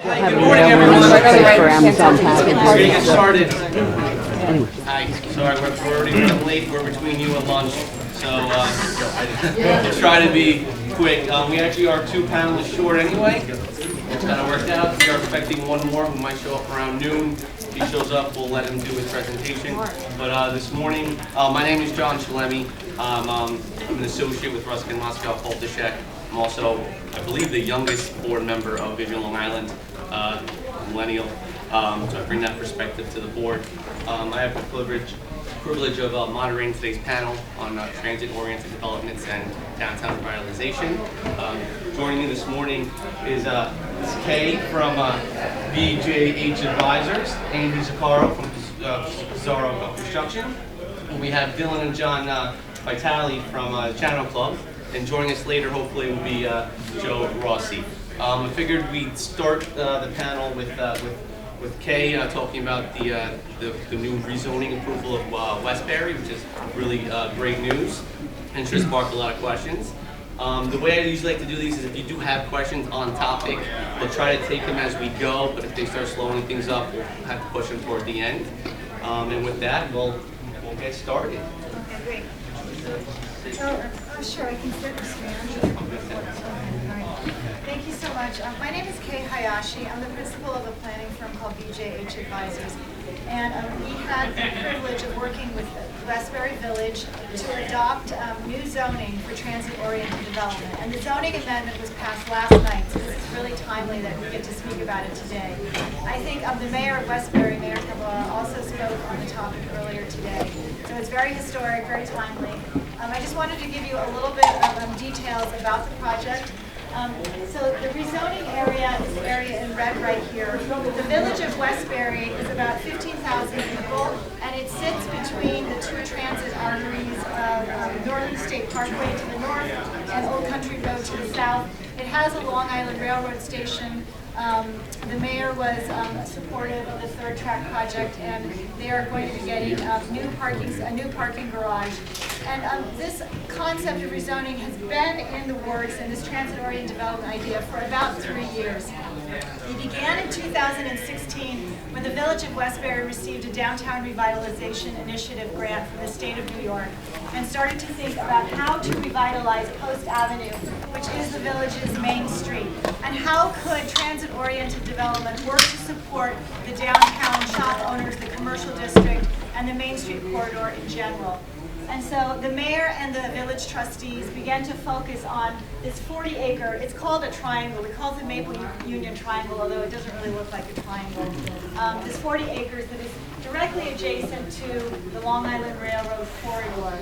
Good morning, everyone. We're going to get started. Hi. Sorry, we're already running late. We're between you and lunch, so we'll try to be quick. We actually are 2 panelists short anyway. It's kind of worked out. We are expecting one more who might show up around noon. If he shows up, we'll let him do his presentation. But this morning, my name is John Shalemi. I'm an associate with Ruskin Moscow Poltashek. I'm also, I believe, the youngest board member of Vision Long Island, millennial. So I bring that perspective to the board. I have the privilege of moderating today's panel on transit-oriented developments and downtown revitalization. Joining me this morning is Kay from BJH Advisors, Andy Zaccaro from Zaccaro Construction. We have Dylan and John Vitale from Channel Club. And joining us later, hopefully, will be Joe Rossi. I figured we'd start the panel with Kay talking about the new rezoning approval of Westbury, which is really great news, and should spark a lot of questions. The way I usually like to do these is if you do have questions on topic, we'll try to take them as we go, but if they start slowing things up, we'll have to push them toward the end. And with that, we'll get started. Okay, great. Sure, I can sit and stand. Thank you so much. My name is Kay Hayashi. I'm the principal of a planning firm called BJH Advisors. And we had the privilege of working with Westbury Village to adopt new zoning for transit-oriented development. And the zoning amendment was passed last night, so this is really timely that we get to speak about it today. I think the mayor of Westbury, Mayor Cabral, also spoke on the topic earlier today. So it's very historic, very timely. I just wanted to give you a little bit of details about the project. So the rezoning area is the area in red right here. The village of Westbury is about 15,000 people, and it sits between the two transit arteries of Northern State Parkway to the north and Old Country Road to the south. It has a Long Island Railroad station. The mayor was supportive of the third track project, and they are going to be getting a new parking garage. And this concept of rezoning has been in the works, and this transit-oriented development idea, for about 3 years. It began in 2016 when the village of Westbury received a downtown revitalization initiative grant from the state of New York and started to think about how to revitalize Post Avenue, which is the village's main street, and how could transit-oriented development work to support the downtown shop owners, the commercial district, and the Main Street corridor in general. And so the mayor and the village trustees began to focus on this 40-acre, it's called a triangle. We call it the Maple Union Triangle, although it doesn't really look like a triangle. This 40 acres that is directly adjacent to the Long Island Railroad corridor.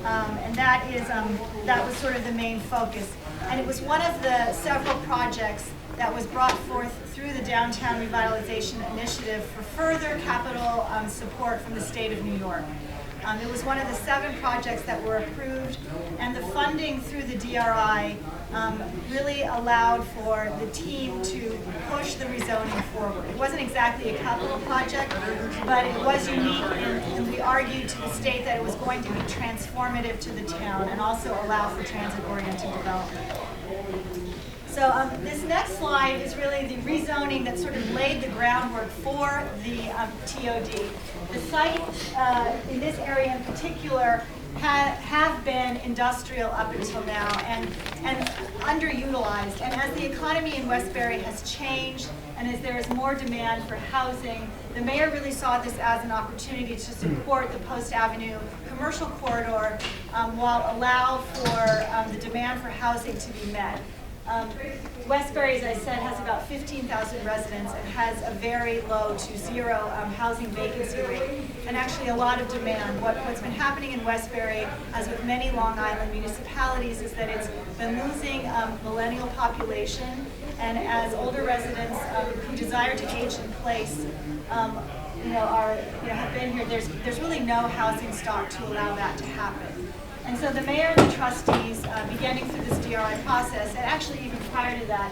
And that was sort of the main focus. And it was one of the several projects that was brought forth through the Downtown Revitalization Initiative for further capital support from the state of New York. It was one of the 7 projects that were approved, and the funding through the DRI really allowed for the team to push the rezoning forward. It wasn't exactly a capital project, but it was unique, and we argued to the state that it was going to be transformative to the town and also allow for transit-oriented development. So this next slide is really the rezoning that sort of laid the groundwork for the TOD. The site in this area in particular have been industrial up until now and underutilized. And as the economy in Westbury has changed and as there is more demand for housing, the mayor really saw this as an opportunity to support the Post Avenue commercial corridor while allow for the demand for housing to be met. Westbury, as I said, has about 15,000 residents and has a very low to zero housing vacancy rate, and actually a lot of demand. What's been happening in Westbury, as with many Long Island municipalities, is that it's been losing millennial population, and as older residents who desire to age in place have been here, there's really no housing stock to allow that to happen. And so the mayor and the trustees, beginning through this DRI process, and actually even prior to that,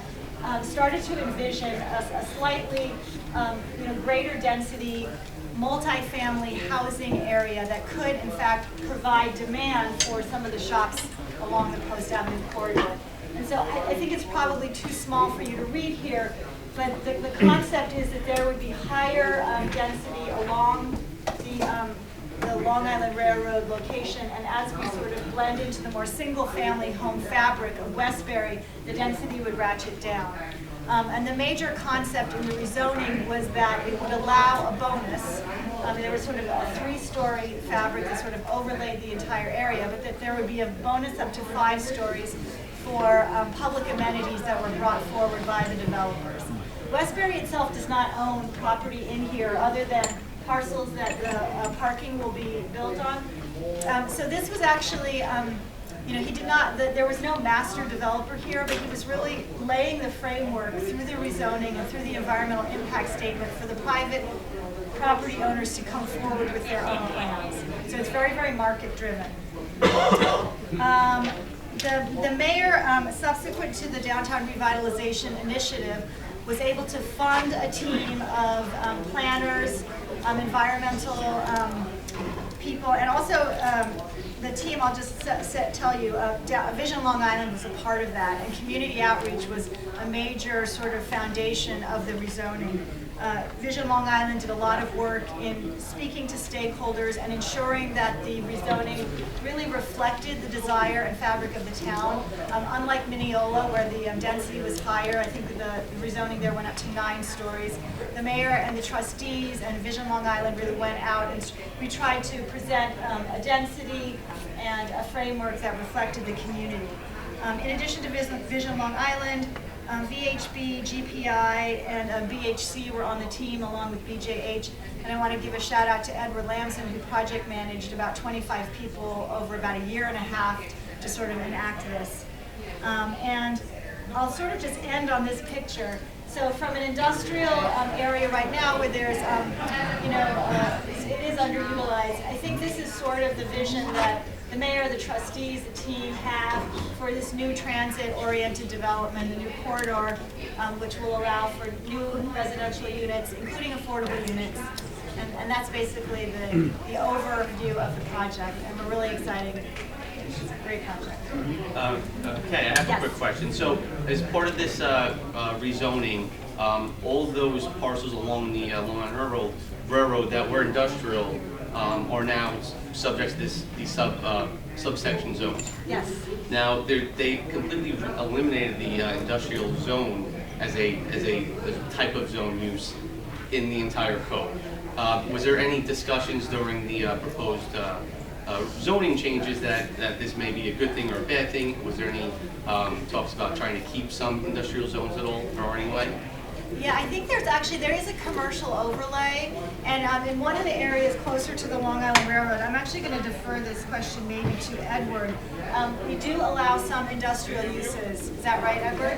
started to envision a slightly greater density, multifamily housing area that could, in fact, provide demand for some of the shops along the Post Avenue corridor. And so I think it's probably too small for you to read here, but the concept is that there would be higher density along the Long Island Railroad location, and as we sort of blend into the more single-family home fabric of Westbury, the density would ratchet down. And the major concept in the rezoning was that it would allow a bonus. There was sort of a 3-story fabric that sort of overlaid the entire area, but that there would be a bonus up to 5 stories for public amenities that were brought forward by the developers. Westbury itself does not own property in here other than parcels that the parking will be built on. So this was actually, he did not, there was no master developer here, but he was really laying the framework through the rezoning and through the environmental impact statement for the private property owners to come forward with their own plans. So it's very, very market driven. The mayor, subsequent to the Downtown Revitalization Initiative, was able to fund a team of planners, environmental people, and also the team, I'll just tell you, Vision Long Island was a part of that, and community outreach was a major sort of foundation of the rezoning. Vision Long Island did a lot of work in speaking to stakeholders and ensuring that the rezoning really reflected the desire and fabric of the town. Unlike Mineola, where the density was higher, I think the rezoning there went up to 9 stories. The mayor and the trustees and Vision Long Island really went out, and we tried to present a density and a framework that reflected the community. In addition to Vision Long Island, VHB, GPI, and BHC were on the team along with BJH, and I want to give a shout out to Edward Lamson, who project managed about 25 people over about a year and a half to sort of enact this. And I'll sort of just end on this picture. So from an industrial area right now where there's, it is underutilized, I think this is sort of the vision that the mayor, the trustees, the team have for this new transit-oriented development, the new corridor, which will allow for new residential units, including affordable units. And that's basically the overview of the project, and we're really excited. It's a great project. Okay, I have a quick question. So as part of this rezoning, all those parcels along the Long Island Railroad that were industrial are now subject to these subsection zones. Yes. Now they completely eliminated the industrial zone as a type of zone use in the entire code. Was there any discussions during the proposed zoning changes that this may be a good thing or a bad thing? Was there any talks about trying to keep some industrial zones at all or anyway? Yeah, I think there is a commercial overlay, and in one of the areas closer to the Long Island Railroad, I'm actually going to defer this question maybe to Edward. We do allow some industrial uses. Is that right, Edward?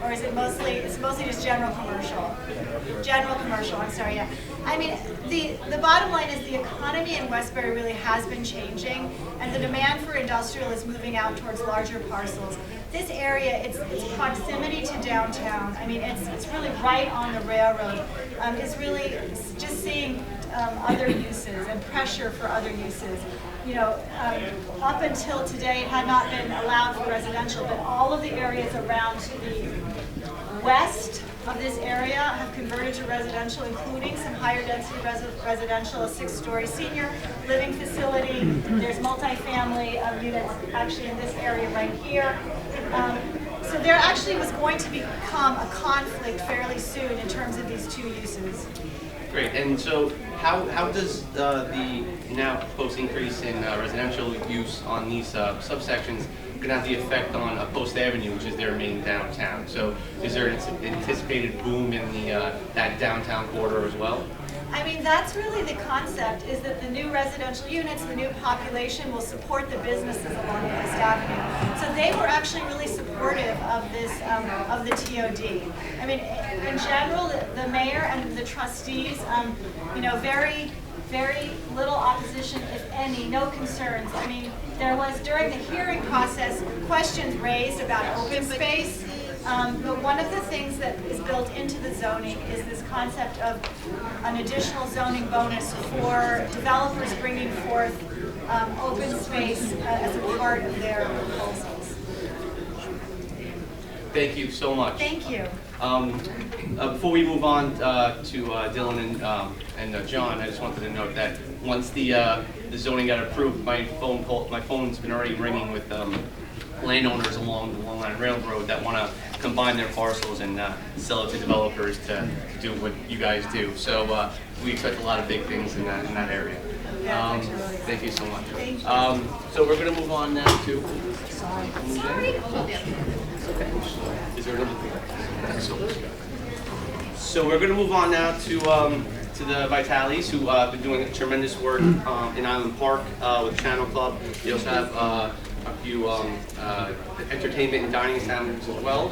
Or is it mostly just general commercial? General commercial, I'm sorry, yeah. I mean, the bottom line is the economy in Westbury really has been changing, and the demand for industrial is moving out towards larger parcels. This area, its proximity to downtown, I mean, it's really right on the railroad, is really just seeing other uses and pressure for other uses. Up until today, it had not been allowed for residential, but all of the areas around to the west of this area have converted to residential, including some higher density residential, a 6-story senior living facility. There's multifamily units actually in this area right here. So there actually was going to become a conflict fairly soon in terms of these two uses. Great. And so how does the now proposed increase in residential use on these subsections going to have the effect on Post Avenue, which is their main downtown? So is there an anticipated boom in that downtown corridor as well? I mean, that's really the concept, is that the new residential units, the new population will support the businesses along Post Avenue. So they were actually really supportive of this, of the TOD. I mean, in general, the mayor and the trustees, very, very little opposition, if any, no concerns. I mean, there was, during the hearing process, questions raised about open space. But one of the things that is built into the zoning is this concept of an additional zoning bonus for developers bringing forth open space as a part of their proposals. Thank you so much. Thank you. Before we move on to Dylan and John, I just wanted to note that once the zoning got approved, my phone's been already ringing with landowners along the Long Island Railroad that want to combine their parcels and sell it to developers to do what you guys do. So we expect a lot of big things in that area. Thank you so much. So we're going to move on now to. Sorry. Is there another thing? So we're going to move on now to the Vitalis, who have been doing tremendous work in Island Park with Channel Club. They also have a few entertainment and dining establishments as well.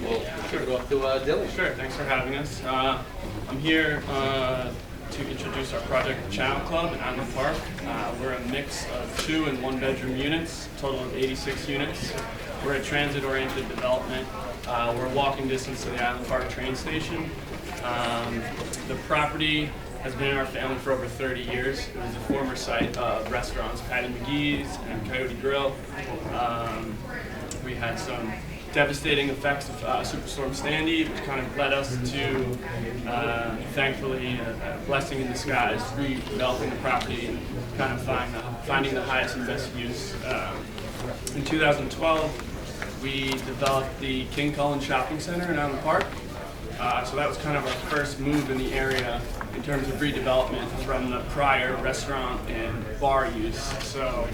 We'll sure go up to Dylan. Sure, thanks for having us. I'm here to introduce our project, Channel Club in Island Park. We're a mix of 2- and 1-bedroom units, total of 86 units. We're a transit-oriented development. We're walking distance to the Island Park train station. The property has been in our family for over 30 years. It was a former site of restaurants, Patty McGee's and Coyote Grill. We had some devastating effects of Superstorm Sandy, which kind of led us to, thankfully, a blessing in disguise, redeveloping the property and kind of finding the highest and best use. In 2012, we developed the King Cullen Shopping Center in Island Park. So that was kind of our first move in the area in terms of redevelopment from the prior restaurant and bar use. So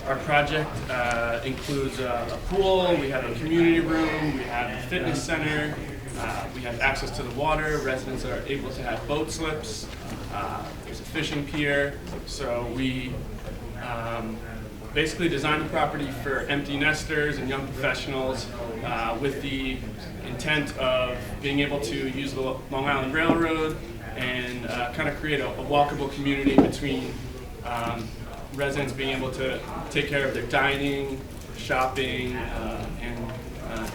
our project includes a pool, we have a community room, we have a fitness center, we have access to the water, residents are able to have boat slips, there's a fishing pier. So we basically designed the property for empty nesters and young professionals with the intent of being able to use the Long Island Railroad and kind of create a walkable community between residents being able to take care of their dining, shopping, and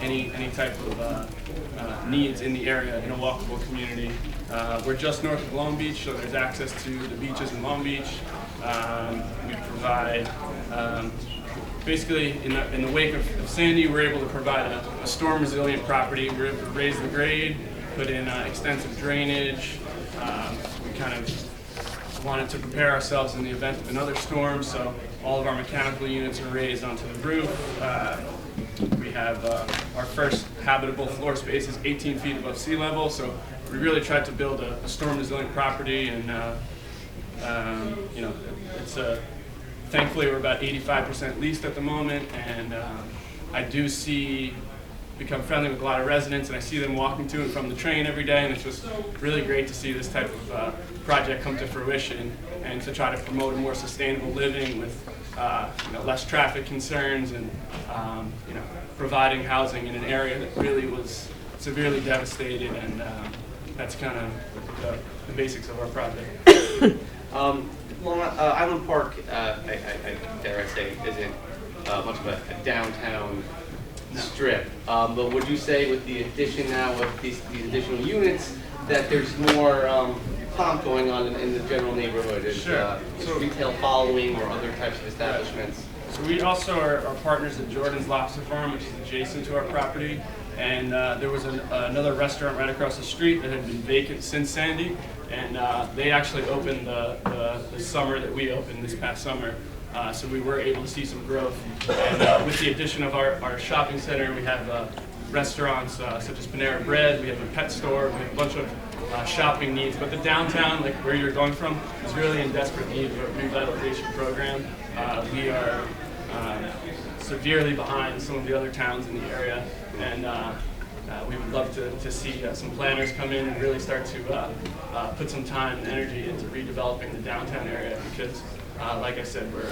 any type of needs in the area in a walkable community. We're just north of Long Beach, so there's access to the beaches in Long Beach. We provide, basically in the wake of Sandy, we're able to provide a storm resilient property. We're able to raise the grade, put in extensive drainage. We kind of wanted to prepare ourselves in the event of another storm, so all of our mechanical units are raised onto the roof. We have our first habitable floor space is 18 feet above sea level, so we really tried to build a storm resilient property, and you know, it's thankfully we're about 85% leased at the moment, and I do become friendly with a lot of residents, and I see them walking to and from the train every day, and it's just really great to see this type of project come to fruition and to try to promote a more sustainable living with you know, less traffic concerns and you know, providing housing in an area that really was severely devastated, and that's kind of the basics of our project. Island Park, I dare I say, isn't much of a downtown strip, but would you say with the addition now of these additional units that there's more pomp going on in the general neighborhood? Sure. Is retail following or other types of establishments? So we also are partners at Jordan's Lobster Farm, which is adjacent to our property, and there was another restaurant right across the street that had been vacant since Sandy, and they actually opened the summer that we opened this past summer. So we were able to see some growth, and with the addition of our shopping center, we have restaurants such as Panera Bread, we have a pet store, we have a bunch of shopping needs, but the downtown, like where you're going from, is really in desperate need of a revitalization program. We are severely behind some of the other towns in the area, and we would love to see some planners come in and really start to put some time and energy into redeveloping the downtown area, because like I said, we're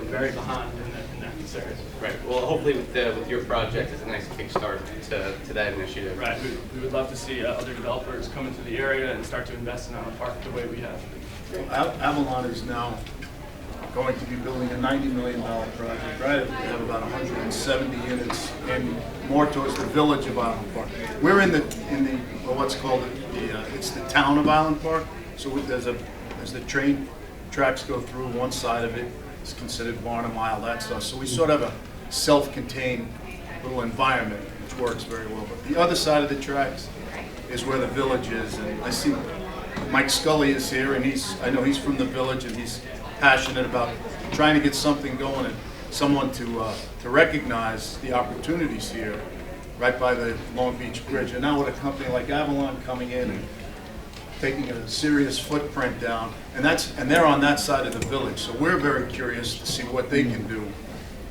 very behind in that concern. Right. Well, hopefully with your project, it's a nice kickstart to that initiative. Right. We would love to see other developers come into the area and start to invest in Island Park the way we have. Avalon is now going to be building a $90 million project, right? We have about 170 units and more towards the village of Island Park. We're in the well, what's called it's the town of Island Park. So there's the train tracks go through one side of it. It's considered Barnum Mile, that stuff. So we sort of have a self-contained little environment, which works very well. But the other side of the tracks is where the village is, and I see Mike Scully is here, and I know he's from the village, and he's passionate about trying to get something going and someone to recognize the opportunities here, right by the Long Beach Bridge. And now with a company like Avalon coming in and taking a serious footprint down, and they're on that side of the village. So we're very curious to see what they can do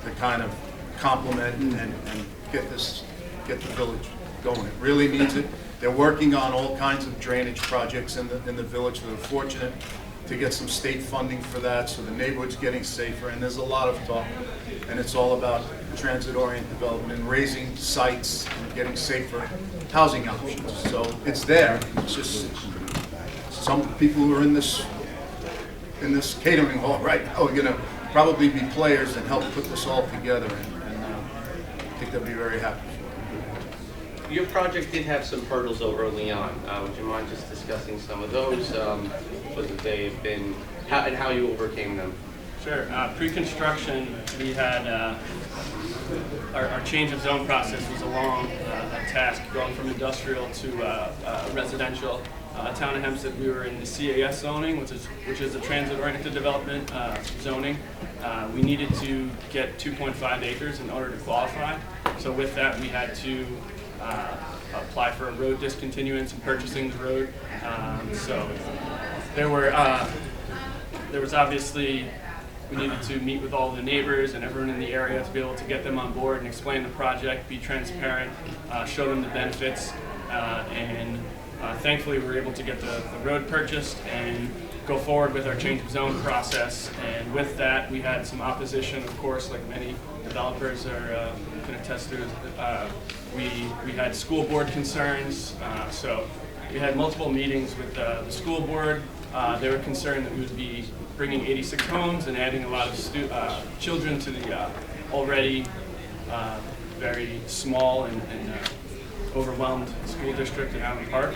to kind of complement and get the village going. It really needs it. They're working on all kinds of drainage projects in the village. They're fortunate to get some state funding for that, so the neighborhood's getting safer. And there's a lot of talk, and it's all about transit-oriented development and raising sites and getting safer housing options. So it's there. It's just some people who are in this catering hall right now are going to probably be players and help put this all together, and I think they'll be very happy. Your project did have some hurdles though early on. Would you mind just discussing some of those? What they've been, and how you overcame them? Sure. Pre-construction, we had our change of zone process was a long task, going from industrial to residential. Town of Hempstead, we were in the CAS zoning, which is a transit-oriented development zoning. We needed to get 2.5 acres in order to qualify. So with that, we had to apply for a road discontinuance and purchasing the road. So there was obviously, we needed to meet with all the neighbors and everyone in the area to be able to get them on board and explain the project, be transparent, show them the benefits, and thankfully we were able to get the road purchased and go forward with our change of zone process. And with that, we had some opposition, of course, like many developers can attest to. We had school board concerns, so we had multiple meetings with the school board. They were concerned that we would be bringing 86 homes and adding a lot of children to the already very small and overwhelmed school district in Allen Park.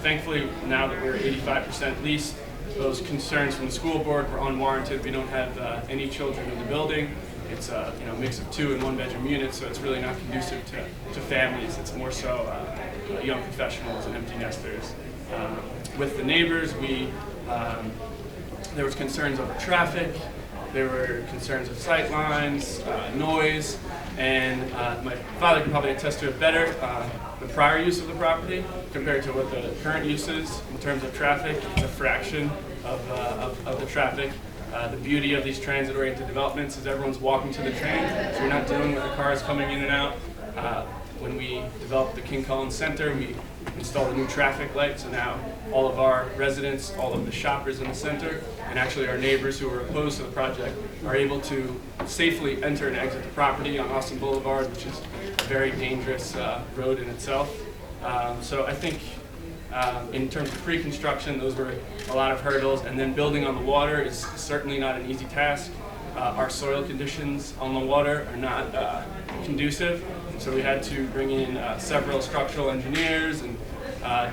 Thankfully, now that we're 85% leased, those concerns from the school board were unwarranted. We don't have any children in the building. It's a mix of 2- and 1-bedroom units, so it's really not conducive to families. It's more so young professionals and empty nesters. With the neighbors, there was concerns over traffic. There were concerns of sight lines, noise, and my father can probably attest to it better. The prior use of the property compared to what the current use is in terms of traffic, it's a fraction of the traffic. The beauty of these transit-oriented developments is everyone's walking to the train, so you're not dealing with the cars coming in and out. When we developed the King Cullen Center, we installed a new traffic light, so now all of our residents, all of the shoppers in the center, and actually our neighbors who are opposed to the project are able to safely enter and exit the property on Austin Boulevard, which is a very dangerous road in itself. So I think in terms of pre-construction, those were a lot of hurdles, and then building on the water is certainly not an easy task. Our soil conditions on the water are not conducive, so we had to bring in several structural engineers and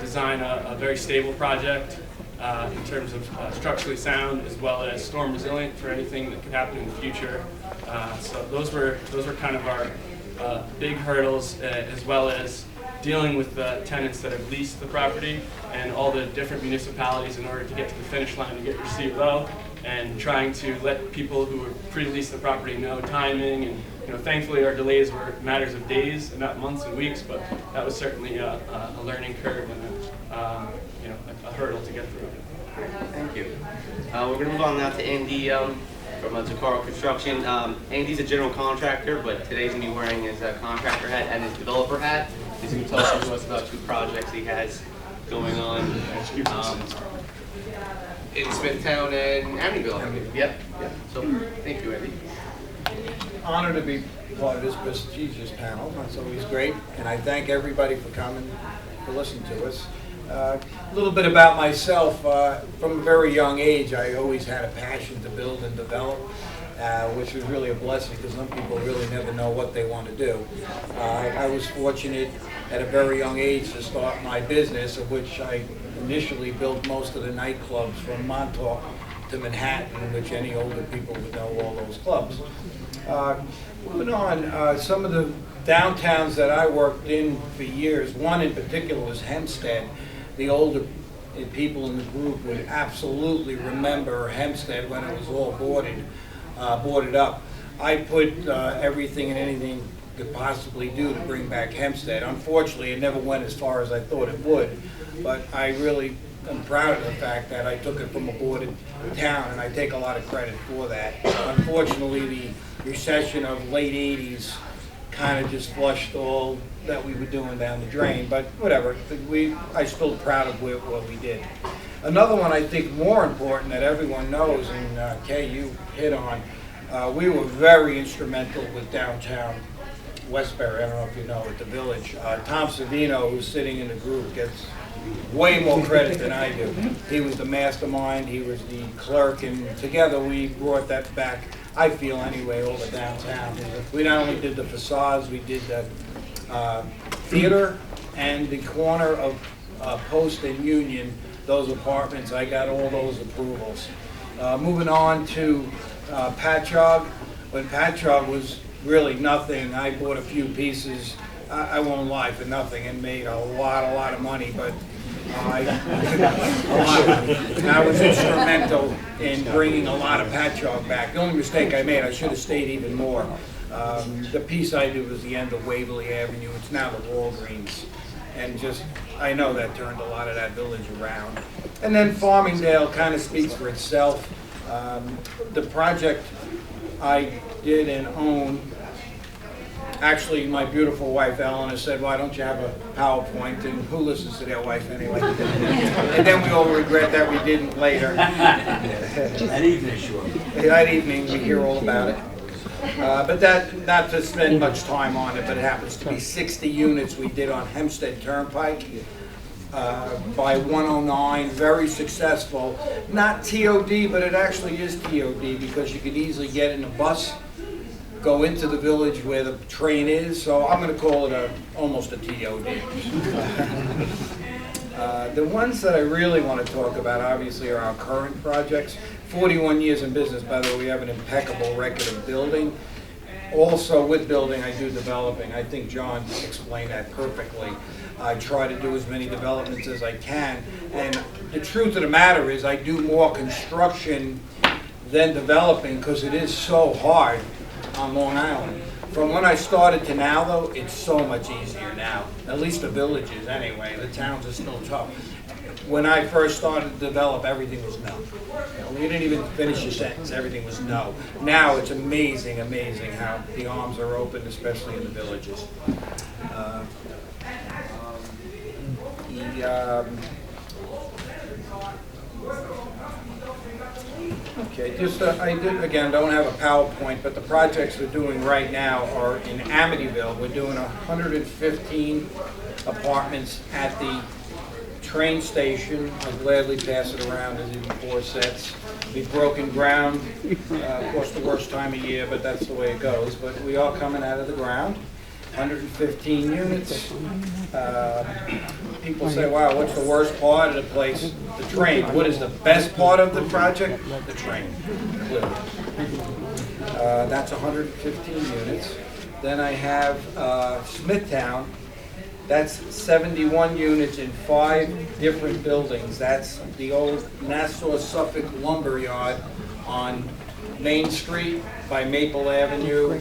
design a very stable project in terms of structurally sound as well as storm resilient for anything that could happen in the future. So those were kind of our big hurdles, as well as dealing with the tenants that have leased the property and all the different municipalities in order to get to the finish line to get your CLO, and trying to let people who have pre-leased the property know timing. And thankfully our delays were matters of days and not months and weeks, but that was certainly a learning curve and a hurdle to get through. Thank you. We're going to move on now to Andy from Zakaro Construction. Andy's a general contractor, but today's going to be wearing his contractor hat and his developer hat. He's going to talk to us about 2 projects he has going on in Smithtown and Amityville. Yep. So thank you, Andy. Honored to be part of this prestigious panel. That's always great, and I thank everybody for coming to listen to us. A little bit about myself. From a very young age, I always had a passion to build and develop, which was really a blessing because some people really never know what they want to do. I was fortunate at a very young age to start my business, of which I initially built most of the nightclubs from Montauk to Manhattan, which any older people would know all those clubs. Moving on, some of the downtowns that I worked in for years, one in particular was Hempstead. The older people in the group would absolutely remember Hempstead when it was all boarded up. I put everything and anything could possibly do to bring back Hempstead. Unfortunately, it never went as far as I thought it would, but I really am proud of the fact that I took it from a boarded town, and I take a lot of credit for that. Unfortunately, the recession of late 80s kind of just flushed all that we were doing down the drain, but whatever. I'm still proud of what we did. Another one I think more important that everyone knows, and Kay, you hit on, we were very instrumental with downtown Westbury. I don't know if you know, at the Village. Tom Savino, who's sitting in the group, gets way more credit than I do. He was the mastermind, he was the clerk, and together we brought that back, I feel anyway, over downtown. We not only did the facades, we did the theater and the corner of Post and Union, those apartments. I got all those approvals. Moving on to Patchogue. When Patchogue was really nothing, I bought a few pieces, I won't lie, for nothing, and made a lot of money, but I was instrumental in bringing a lot of Patchogue back. The only mistake I made, I should have stayed even more. The piece I did was the end of Waverly Avenue. It's now the Walgreens. And just, I know that turned a lot of that village around. And then Farmingdale kind of speaks for itself. The project I did and own, actually my beautiful wife Eleanor said, why don't you have a PowerPoint? And who listens to their wife anyway? And then we all regret that we didn't later. That evening, sure. That evening we hear all about it. But that, not to spend much time on it, but it happens to be 60 units we did on Hempstead Turnpike by 109, very successful. Not TOD, but it actually is TOD because you can easily get in a bus, go into the village where the train is, so I'm going to call it almost a TOD. The ones that I really want to talk about, obviously, are our current projects. 41 years in business, by the way, we have an impeccable record of building. Also, with building, I do developing. I think John explained that perfectly. I try to do as many developments as I can, and the truth of the matter is I do more construction than developing because it is so hard on Long Island. From when I started to now, though, it's so much easier now. At least the villages, anyway. The towns are still tough. When I first started to develop, everything was no. You didn't even finish your sentence. Everything was no. Now it's amazing, amazing how the arms are open, especially in the villages. Okay, just I did, again, don't have a PowerPoint, but the projects we're doing right now are in Amityville. We're doing 115 apartments at the train station. I'll gladly pass it around. There's even 4 sets. We've broken ground. Of course, the worst time of year, but that's the way it goes. But we are coming out of the ground. 115 units. People say, wow, what's the worst part of the place? The train. What is the best part of the project? The train. That's 115 units. Then I have Smithtown. That's 71 units in 5 different buildings. That's the old Nassau-Suffolk lumber yard on Main Street by Maple Avenue.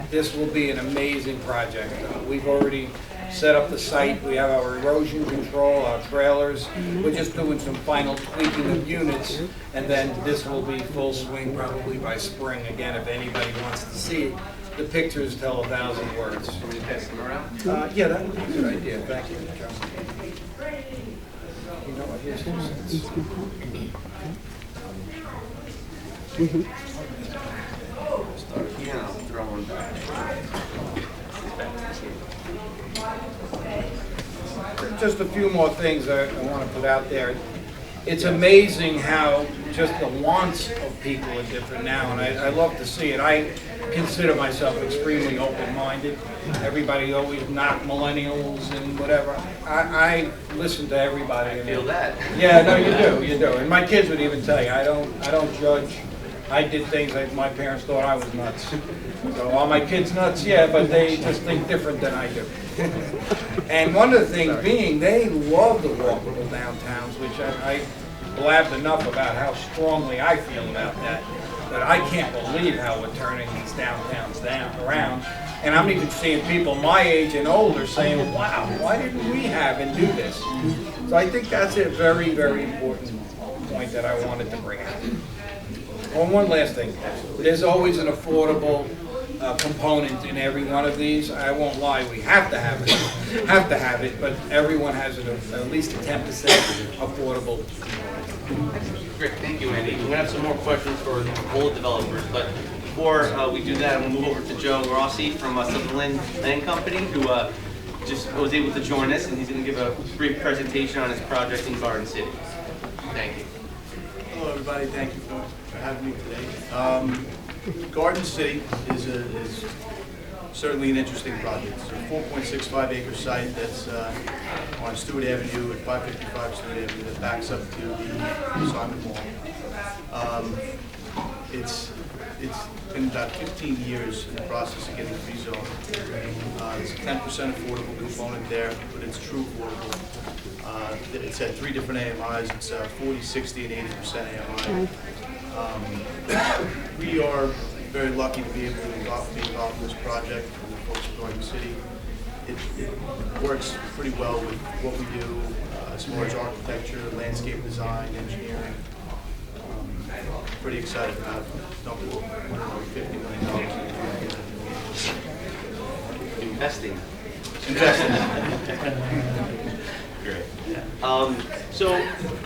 This will be an amazing project. We've already set up the site. We have our erosion control, our trailers. We're just doing some final tweaking of units, and then this will be full swing probably by spring. Again, if anybody wants to see it, the pictures tell 1,000 words. Can we pass them around? Yeah, that would be a good idea. Thank you, John. You know what, here's 2 cents. Start here and I'll throw one back. Just a few more things I want to put out there. It's amazing how just the wants of people are different now, and I love to see it. I consider myself extremely open-minded. Everybody always knock millennials and whatever. I listen to everybody. I feel that. Yeah, no, you do. And my kids would even tell you, I don't judge I did things that my parents thought I was nuts. So are my kids nuts? Yeah, but they just think different than I do. And one of the things being, they love the walkable downtowns, which I blabbed enough about how strongly I feel about that. But I can't believe how we're turning these downtowns around. And I'm even seeing people my age and older saying, wow, why didn't we have and do this? So I think that's a very, very important point that I wanted to bring out. One last thing. There's always an affordable component in every one of these. I won't lie, we have to have it, but everyone has at least a 10% affordable. Great, thank you, Andy. We're going to have some more questions for all the developers, but before we do that, I'm going to move over to Joe Rossi from Sutherland Land Company, who just was able to join us, and he's going to give a brief presentation on his project in Garden City. Thank you. Hello, everybody. Thank you for having me today. Garden City is certainly an interesting project. It's a 4.65 acre site that's on Stewart Avenue at 555 Stewart Avenue that backs up to the Simon Mall. It's been about 15 years in the process of getting rezoned. There's a 10% affordable component there, but it's true affordable. It's at 3 different AMIs. It's 40, 60, and 80% AMI. We are very lucky to be able to be involved in this project for the folks of Garden City. It works pretty well with what we do as far as architecture, landscape design, engineering. Pretty excited about dumping $50 million. Investing. Great. So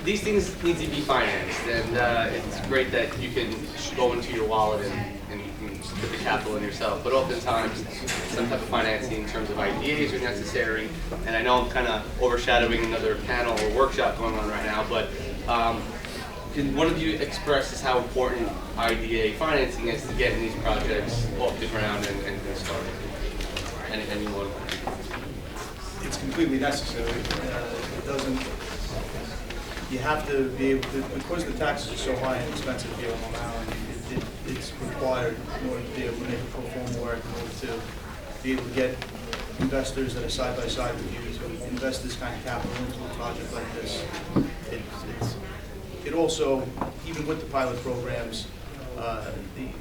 these things need to be financed, and it's great that you can go into your wallet and put the capital in yourself, but oftentimes some type of financing in terms of IDAs are necessary, and I know I'm kind of overshadowing another panel or workshop going on right now, but can one of you express just how important IDA financing is to getting these projects off the ground and started? Anyone? It's completely necessary. It doesn't. You have to be able to, because the taxes are so high and expensive here in Long Island. It's required in order to be able to make a pro forma work, in order to be able to get investors that are side by side with you to invest this kind of capital into a project like this. It also, even with the pilot programs, the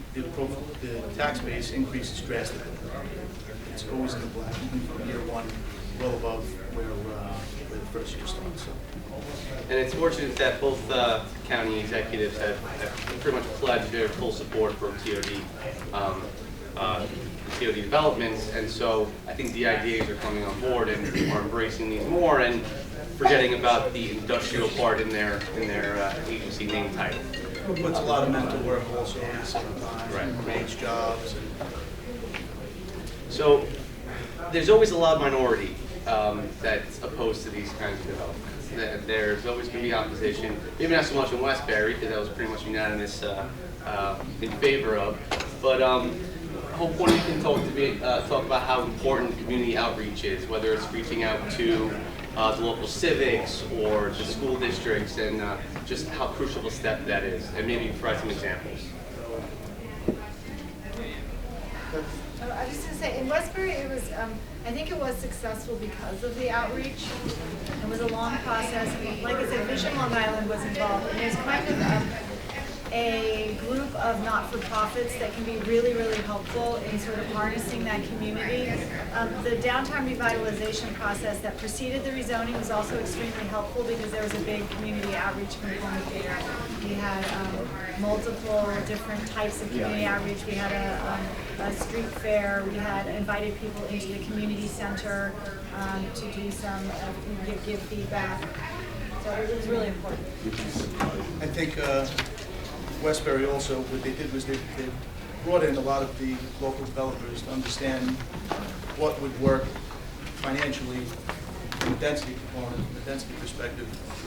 tax base increases drastically. It's always in the black, even from year one, well above where the first year starts. So. And it's fortunate that both county executives have pretty much pledged their full support for TOD developments, and so I think the IDAs are coming on board and are embracing these more and forgetting about the industrial part in their agency name title. It puts a lot of mental work also at the same time. Right. Creates jobs. So there's always a loud minority that's opposed to these kinds of developments. There's always going to be opposition, maybe not so much in Westbury, because that was pretty much unanimous in favor of. But I hope one of you can talk about how important community outreach is, whether it's reaching out to the local civics or the school districts, and just how crucial a step that is, and maybe provide some examples. I was just going to say, in Westbury, it was, I think it was successful because of the outreach. It was a long process. Like I said, Vision Long Island was involved, and there's kind of a group of not-for-profits that can be really, really helpful in sort of harnessing that community. The downtown revitalization process that preceded the rezoning was also extremely helpful because there was a big community outreach component there. We had multiple different types of community outreach. We had a street fair. We had invited people into the community center to do some, give feedback. So it was really important. I think Westbury also, what they did was they brought in a lot of the local developers to understand what would work financially from a density component, from a density perspective,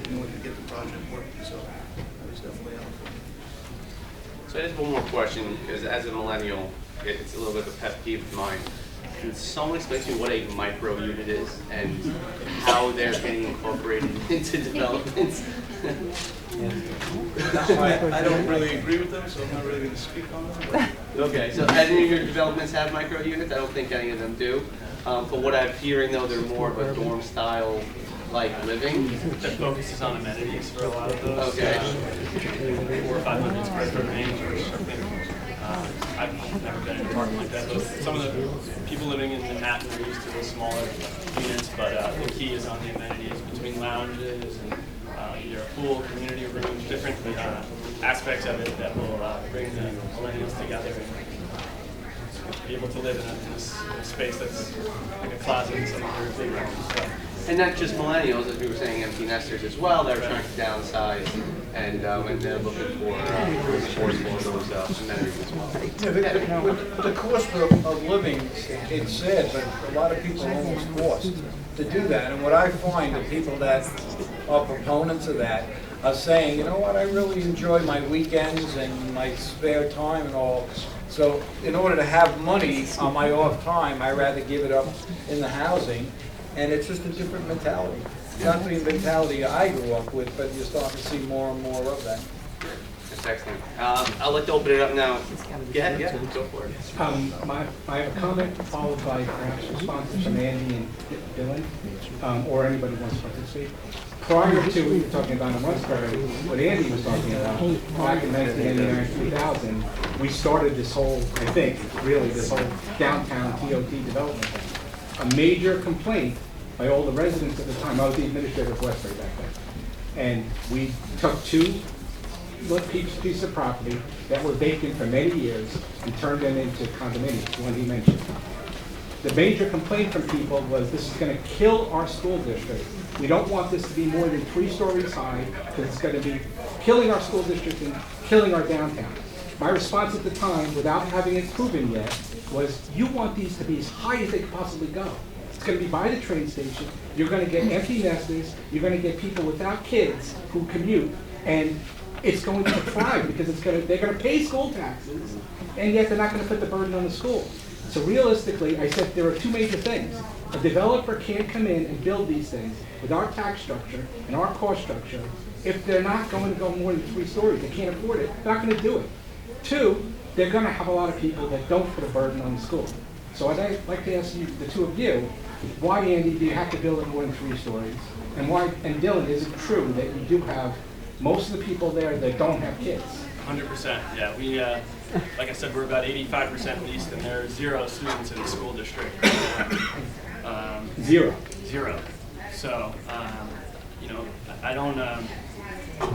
in order to get the project working. So that was definitely helpful. So I just have one more question, because as a millennial, it's a little bit of a pet peeve of mine. Can someone explain to me what a micro unit is and how they're getting incorporated into developments? I don't really agree with them, so I'm not really going to speak on them. Okay, so any of your developments have micro units? I don't think any of them do. From what I'm hearing, though, they're more of a dorm style like living. That focuses on amenities for a lot of those. Okay. 400 or 500 square foot range or something. I've never been in an apartment like that. But some of the people living in Manhattan are used to the smaller units, but the key is on the amenities between lounges and either a pool, community rooms, different aspects of it that will bring the millennials together and be able to live in a space that's like a closet in some of their big rooms. So. And not just millennials, as we were saying, empty nesters as well. They're trying to downsize, and when they're looking for those amenities as well. Yeah, the cost of living, it's sad, but a lot of people are almost forced to do that. And what I find, the people that are proponents of that are saying, you know what, I really enjoy my weekends and my spare time and all. So in order to have money on my off time, I rather give it up in the housing. And it's just a different mentality. Not the mentality I grew up with, but you're starting to see more and more of that. That's excellent. I'd like to open it up now. Go ahead, yeah, go for it. I have a comment followed by perhaps responses from Andy and Dylan, or anybody who wants to participate. Prior to we were talking about in Westbury, what Andy was talking about, back in 1999, 2000, we started this whole, I think, really this whole downtown TOD development thing. A major complaint by all the residents at the time. I was the administrator of Westbury back then. And we took two pieces of property that were vacant for many years and turned them into condominiums, the one he mentioned. The major complaint from people was this is going to kill our school district. We don't want this to be more than 3 stories high because it's going to be killing our school district and killing our downtown. My response at the time, without having it proven yet, was you want these to be as high as they could possibly go. It's going to be by the train station. You're going to get empty nesters. You're going to get people without kids who commute, and it's going to thrive because they're going to pay school taxes, and yet they're not going to put the burden on the school. So realistically, I said there are 2 major things. A developer can't come in and build these things with our tax structure and our cost structure if they're not going to go more than 3 stories. They can't afford it. They're not going to do it. 2, they're going to have a lot of people that don't put a burden on the school. So I'd like to ask you, the 2 of you, why, Andy, do you have to build it more than 3 stories? And why, and Dylan, is it true that you do have most of the people there that don't have kids? 100%, yeah. We, like I said, we're about 85% leased, and there are 0 students in the school district. Zero. So, you know, I don't.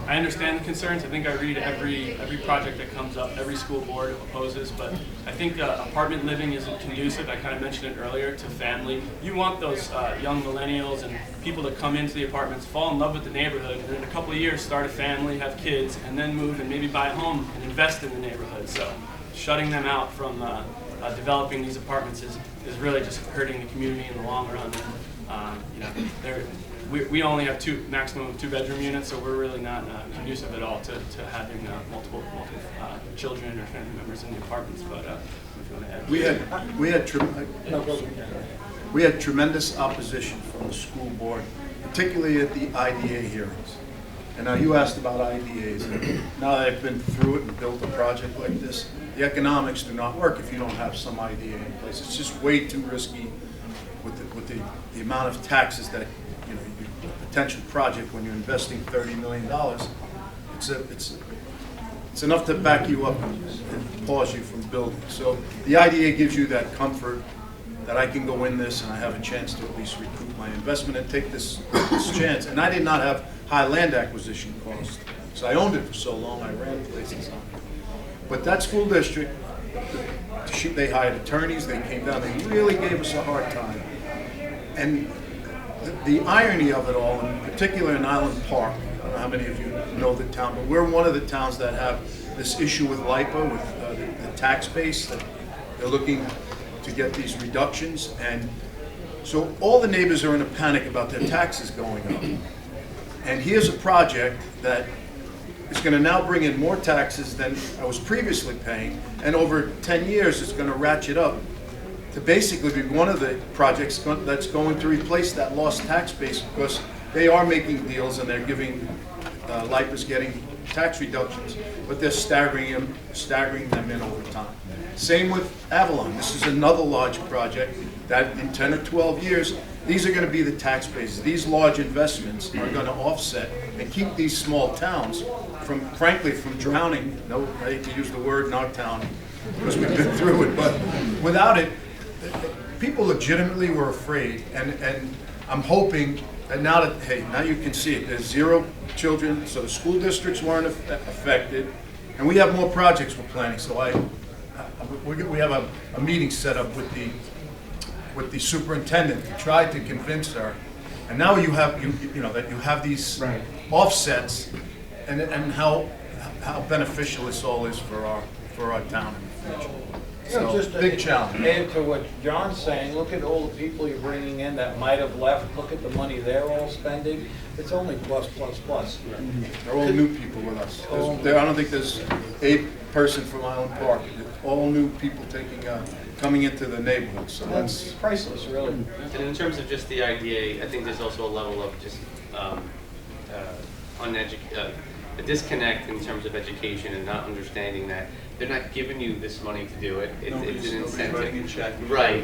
I understand the concerns. I think I read every project that comes up. Every school board opposes, but I think apartment living isn't conducive. I kind of mentioned it earlier to family. You want those young millennials and people that come into the apartments, fall in love with the neighborhood, and in a couple of years start a family, have kids, and then move and maybe buy a home and invest in the neighborhood. So, shutting them out from developing these apartments is really just hurting the community in the long run. You know, we only have maximum of 2-bedroom units, so we're really not conducive at all to having multiple children or family members in the apartments. But if you want to add, we had tremendous opposition from the school board, particularly at the IDA hearings. And now you asked about IDAs. And now that I've been through it and built a project like this, the economics do not work if you don't have some IDA in place. It's just way too risky with the amount of taxes that, you know, a potential project when you're investing $30 million. It's enough to back you up and pause you from building. So the IDA gives you that comfort that I can go in this and I have a chance to at least recoup my investment and take this chance. And I did not have high land acquisition costs. So I owned it for so long, I ran places on it. But that school district, they hired attorneys, they came down, they really gave us a hard time. And the irony of it all, in particular in Island Park, I don't know how many of you know the town, but we're one of the towns that have this issue with LIPA, with the tax base, that they're looking to get these reductions. And so all the neighbors are in a panic about their taxes going up. And here's a project that is going to now bring in more taxes than I was previously paying, and over 10 years it's going to ratchet up to basically be one of the projects that's going to replace that lost tax base, because they are making deals and they're giving, LIPA's getting tax reductions, but they're staggering them in over time. Same with Avalon. This is another large project that in 10 or 12 years, these are going to be the tax bases. These large investments are going to offset and keep these small towns from, frankly, from drowning. No, I hate to use the word in our town because we've been through it, but without it, people legitimately were afraid, and I'm hoping that now that, hey, now you can see it, there's 0 children, so the school districts weren't affected, and we have more projects we're planning, so we have a meeting set up with the superintendent to try to convince her, and now you have, you know, that you have these offsets, and how beneficial this all is for our town in the future. So, just big challenge. Add to what John's saying, look at all the people you're bringing in that might have left, look at the money they're all spending, it's only plus, plus, plus. They're all new people with us. I don't think there's a person from Island Park. It's all new people coming into the neighborhood, so That's priceless, really. And in terms of just the IDA, I think there's also a level of just a disconnect in terms of education and not understanding that they're not giving you this money to do it. It's an incentive. Writing a check. Right.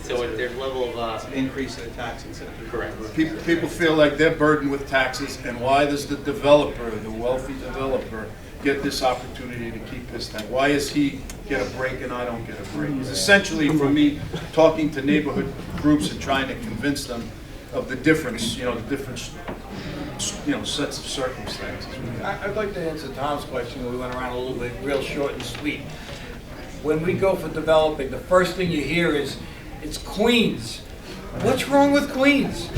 So there's a level of Increase in the tax incentive. correct. people feel like they're burdened with taxes, and why does the developer, the wealthy developer, get this opportunity to keep his tax? Why does he get a break and I don't get a break? It's essentially, for me, talking to neighborhood groups and trying to convince them of the difference, the different, sets of circumstances. I'd like to answer Tom's question. We went around a little bit, real short and sweet. When we go for developing, the first thing you hear is, it's Queens. What's wrong with Queens?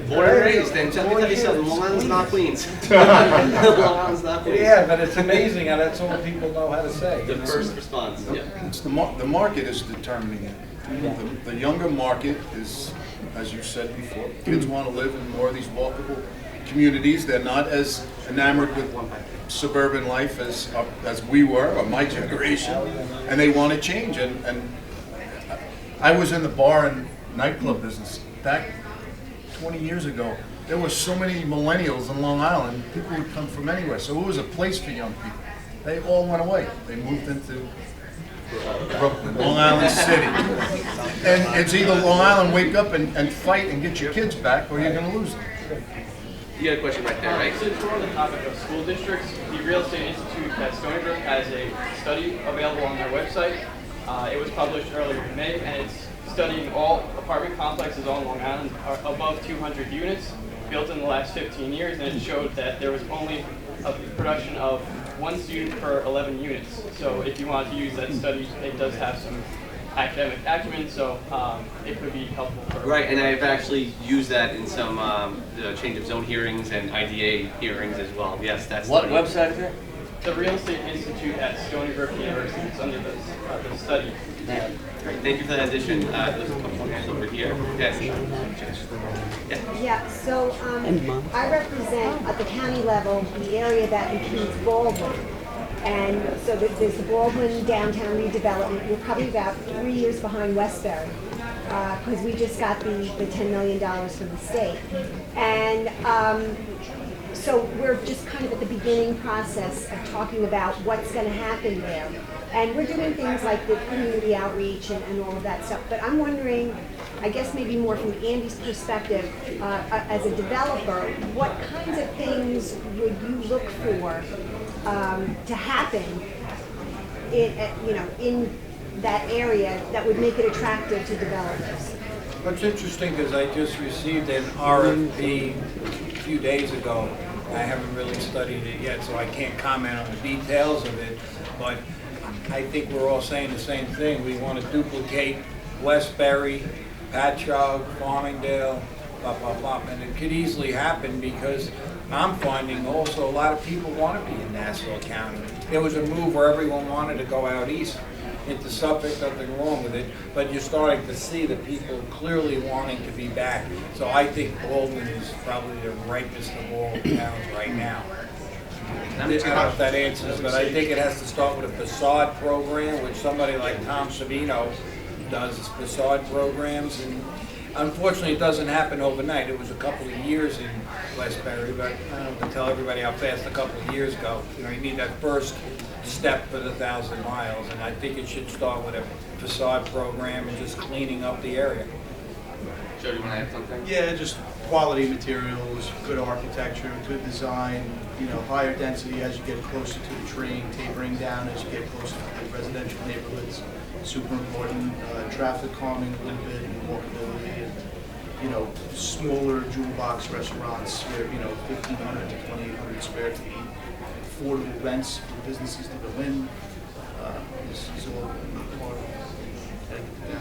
Born and raised, and let me tell you something, Long Island's not Queens. Long Island's not Queens. Yeah, but it's amazing how that's all people know how to say. The first response, yeah. It's the market is determining it. The younger market is, as you said before, kids want to live in more of these walkable communities. They're not as enamored with suburban life as we were, or my generation, and they want to change. And I was in the bar and nightclub business back 20 years ago. There were so many millennials in Long Island. People would come from anywhere, so it was a place for young people. They all went away. They moved into Brooklyn, Long Island City. And it's either Long Island, wake up and fight and get your kids back, or you're going to lose them. You got a question right there, right? Since we're on the topic of school districts, the Real Estate Institute at Stony Brook has a study available on their website. It was published earlier in May, and it's studying all apartment complexes on Long Island are above 200 units built in the last 15 years, and it showed that there was only a production of 1 student per 11 units. So if you want to use that study, it does have some academic acumen, so it could be helpful for Right, and I've actually used that in some change of zone hearings and IDA hearings as well. Yes, that's What website is it? the Real Estate Institute at Stony Brook University. It's under the study. Great, thank you for that addition. Those components over here. Yes. Yeah, so I represent at the county level the area that includes Baldwin. And so there's the Baldwin downtown redevelopment. We're probably about 3 years behind Westbury because we just got the $10 million from the state. And so we're just kind of at the beginning process of talking about what's going to happen there. And we're doing things like the community outreach and all of that stuff. But I'm wondering, I guess maybe more from Andy's perspective, as a developer, what kinds of things would you look for to happen in that area that would make it attractive to developers? What's interesting is I just received an RFP a few days ago. I haven't really studied it yet, so I can't comment on the details of it, but I think we're all saying the same thing. We want to duplicate Westbury, Patchogue, Farmingdale, blah, blah, blah. And it could easily happen because I'm finding also a lot of people want to be in Nassau County. There was a move where everyone wanted to go out east into Suffolk, nothing wrong with it, but you're starting to see the people clearly wanting to be back. So I think Baldwin is probably the ripest of all towns right now. I don't know if that answers, but I think it has to start with a facade program with somebody like Tom Savino does is facade programs, and unfortunately it doesn't happen overnight. It was a couple of years in Westbury, but I don't have to tell everybody how fast a couple of years go. You know, you need that first step for the 1,000 miles, and I think it should start with a facade program and just cleaning up the area. Joe, do you want to add something? Yeah, just quality materials, good architecture, good design, you know, higher density as you get closer to the train, tapering down as you get closer to the residential neighborhoods. Super important, traffic calming a little bit, and walkability, and, you know, smaller jewel box restaurants where, you know, 1,500 to 2,800 square feet, affordable rents for businesses to go in. This is all part of it.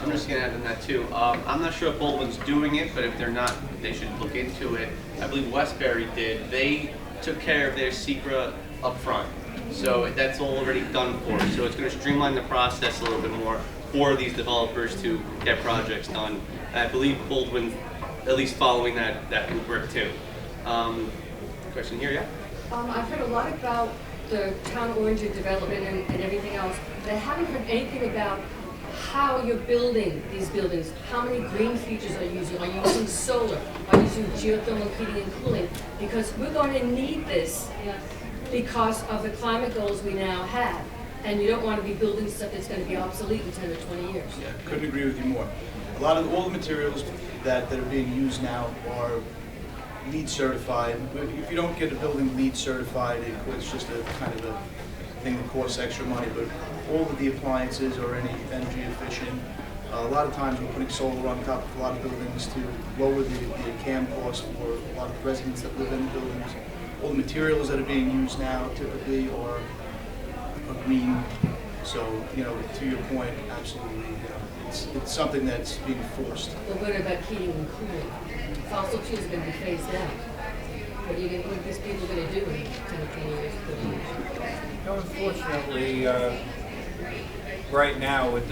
I'm just going to add on that too. I'm not sure if Baldwin's doing it, but if they're not, they should look into it. I believe Westbury did. They took care of their secret up front. So that's all already done for. So it's going to streamline the process a little bit more for these developers to get projects done. And I believe Baldwin, at least following that rubric too. Question here, yeah? I've heard a lot about the town-oriented development and everything else, but I haven't heard anything about how you're building these buildings. How many green features are you using? Are you using solar? Are you using geothermal heating and cooling? Because we're going to need this because of the climate goals we now have. And you don't want to be building stuff that's going to be obsolete in 10 or 20 years. Yeah, couldn't agree with you more. A lot of all the materials that are being used now are LEED certified. If you don't get a building LEED certified, it's just a kind of a thing that costs extra money. But all of the appliances are energy efficient. A lot of times we're putting solar on top of a lot of buildings to lower the CAM cost for a lot of residents that live in the buildings. All the materials that are being used now typically are green. So, you know, to your point, absolutely, you know, it's something that's being forced. Well, what about heating and cooling? Fossil fuels are going to be phased out. What are these people going to do in 10 or 20 years? Unfortunately, right now with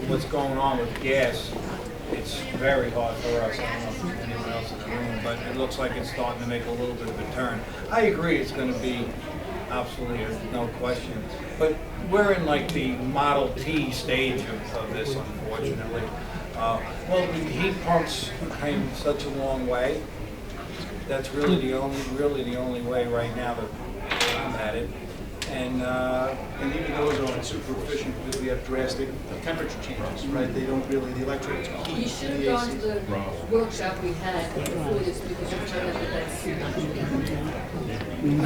what's going on with gas, it's very hard for us. I don't know if there's anyone else in the room, but it looks like it's starting to make a little bit of a turn. I agree it's going to be obsolete, no question. But we're in like the Model T stage of this, unfortunately. Well, the heat pumps came such a long way. That's really the only way right now that I'm at it. And even those aren't super efficient because we have drastic temperature changes, right? They don't really, the electric heat. You should have gone to the workshop we had before this because you found out that that's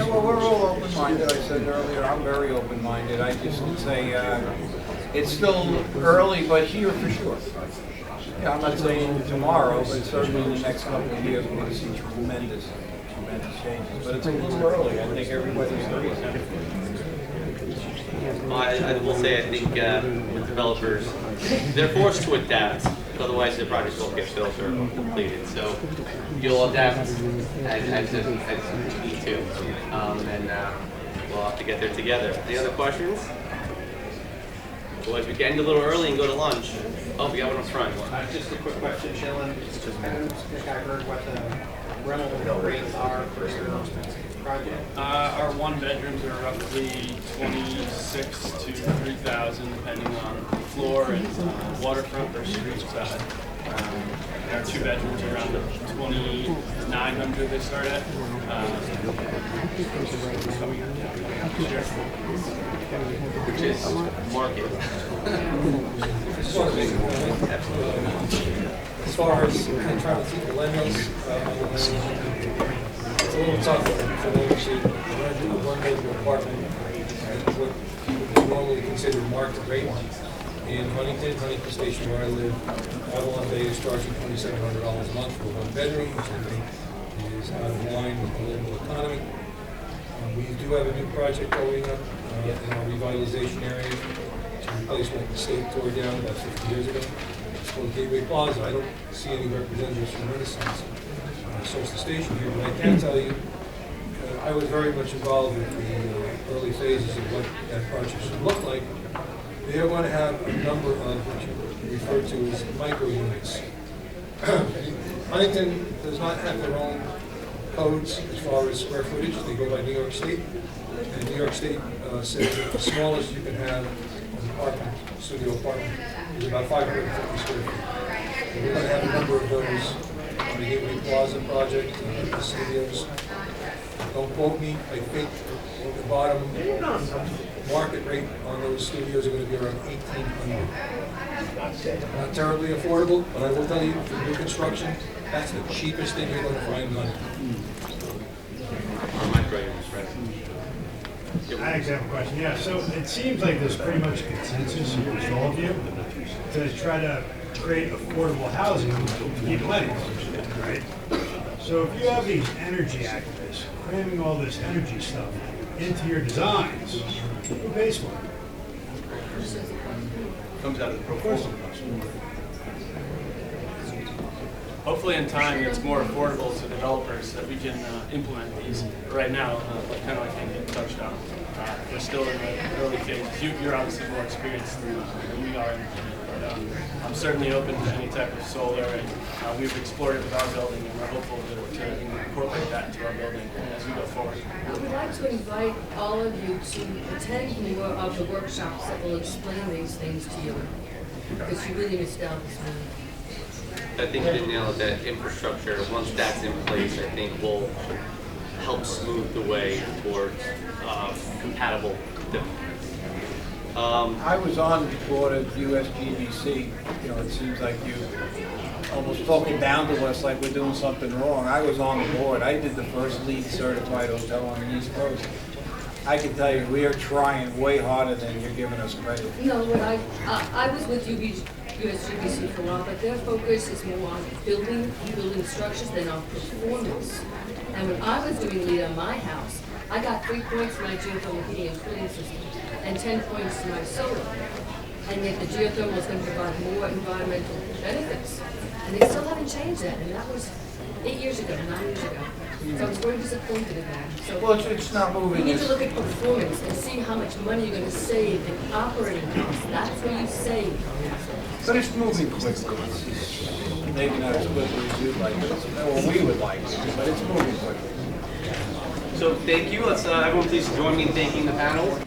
well, we're all open-minded. I said earlier, I'm very open-minded. I just would say it's still early, but here for sure. Yeah, I'm not saying tomorrow, but certainly in the next couple of years we're going to see tremendous changes. But it's a little early. I think everybody agrees. Well, I will say, I think with developers, they're forced to adapt. Otherwise, the projects won't get built or completed. So you'll adapt as you need to, and we'll have to get there together. Any other questions? Boys, we can end a little early and go to lunch. Oh, we got one up front. Just a quick question, Dylan. I think I heard what the rental rates are for your project. Our one bedrooms are roughly 26 to 3,000, depending on the floor and waterfront versus street side. Our two bedrooms are around 2,900 they start at. Which is market. As far as trying to keep the lenders, it's a little tough for them to rent a one-bedroom apartment at what people would normally consider market rate. In Huntington Station, where I live, Avalon Bay is charging $2,700 a month for one bedroom, which I think is out of line with the local economy. We do have a new project going up in our revitalization area to replace what the state tore down about 50 years ago. It's called Gateway Plaza. I don't see any representatives from Renaissance Social Station here, but I can tell you I was very much involved with the early phases of what that project should look like. They are going to have a number of what you refer to as micro units. Huntington does not have their own codes as far as square footage. They go by New York State. And New York State says that the smallest you can have an apartment, studio apartment, is about 550 square feet. And we're going to have a number of those on the Gateway Plaza project, the studios. Don't quote me, I think the bottom market rate on those studios are going to be around $1,800. Not terribly affordable, but I will tell you, for new construction, that's the cheapest thing you're going to find money. I actually have a question. Yeah, so it seems like there's pretty much a consensus with all of you to try to create affordable housing to keep letting, right? So if you have these energy activists cramming all this energy stuff into your designs, who pays for it? Comes out of the pro forma. Hopefully in time it's more affordable to developers that we can implement these. Right now, kind of like Andy touched on, we're still in the early phases. You're obviously more experienced than we are, but I'm certainly open to any type of solar, and we've explored it with our building, and we're hopeful to incorporate that into our building as we go forward. I would like to invite all of you to attend more of the workshops that will explain these things to you, because you really missed out this morning. I think you nailed it, that infrastructure, once that's in place, I think will help smooth the way towards compatible development. I was on the board of USGBC. You know, it seems like you almost talking down to us like we're doing something wrong. I was on the board. I did the first LEED certified hotel on the East Coast. I can tell you, we are trying way harder than you're giving us credit. No, when I was with USGBC for a while, but their focus is more on building structures than on performance. And when I was doing LEED on my house, I got 3 points for my geothermal heating and cooling system and 10 points for my solar. And yet the geothermal was going to provide more environmental benefits. And they still haven't changed that, and that was 8 years ago, 9 years ago. So I was very disappointed in that. So well, it's not moving. You need to look at performance and see how much money you're going to save in operating costs. That's where you save. But it's moving quickly. Maybe not as quickly as you'd like, or we would like, but it's moving quickly. So thank you. Let's everyone please join me in thanking the panel.